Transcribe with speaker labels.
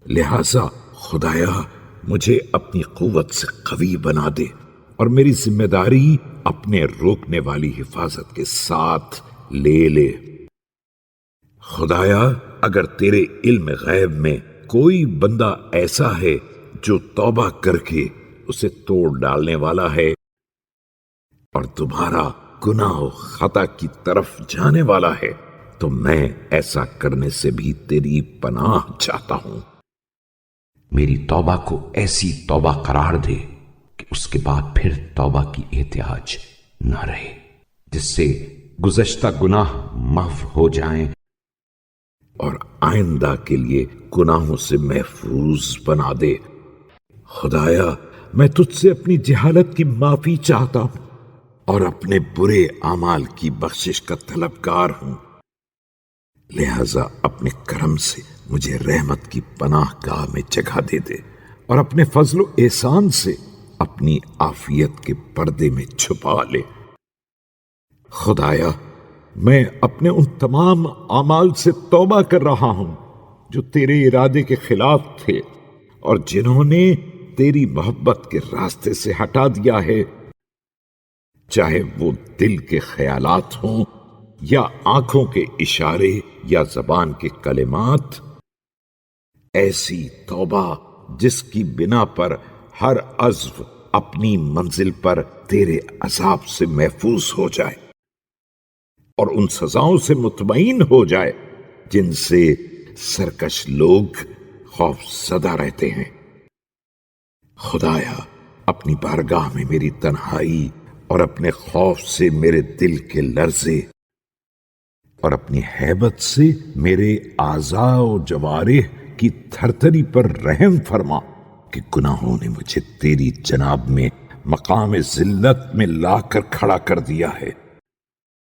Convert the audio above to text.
Speaker 1: لہذا خدایا مجھے اپنی قوت سے قوی بنا دے اور میری ذمہ داری اپنے روکنے والی حفاظت کے ساتھ لے لے۔ خدایا اگر تیرے علم غیب میں کوئی بندہ ایسا ہے جو توبہ کر کے اسے توڑ ڈالنے والا ہے اور تمہارا گناہ و خطا کی طرف جانے والا ہے تو میں ایسا کرنے سے بھی تیری پناہ چاہتا ہوں۔
Speaker 2: میری توبہ کو ایسی توبہ قرار دے کہ اس کے بعد پھر توبہ کی احتیاج نہ رہے، جس سے گزشتہ گناہ معاف ہو جائیں
Speaker 1: اور آئندہ کے لیے گناہوں سے محفوظ بنا دے۔ خدایا میں تجھ سے اپنی جہالت کی معافی چاہتا ہوں اور اپنے برے اعمال کی بخشش کا طلبگار ہوں، لہذا اپنے کرم سے مجھے رحمت کی پناہ گاہ میں جگہ دے دے اور اپنے فضل و احسان سے اپنی عافیت کے پردے میں چھپا لے۔ خدایا میں اپنے ان تمام اعمال سے توبہ کر رہا ہوں جو تیرے ارادے کے خلاف تھے اور جنہوں نے تیری محبت کے راستے سے ہٹا دیا ہے، چاہے وہ دل کے خیالات ہوں یا آنکھوں کے اشارے یا زبان کے کلمات۔ ایسی توبہ جس کی بنا پر ہر عضو اپنی منزل پر تیرے عذاب سے محفوظ ہو جائے اور ان سزاؤں سے مطمئن ہو جائے جن سے سرکش لوگ خوف زدہ رہتے ہیں۔ خدایا اپنی بارگاہ میں میری تنہائی اور اپنے خوف سے میرے دل کے لرزے اور اپنی ہیبت سے میرے اعضاء و جوارح کی تھرتھری پر رحم فرما کہ گناہوں نے مجھے تیری جناب میں مقام ذلت میں لا کر کھڑا کر دیا ہے۔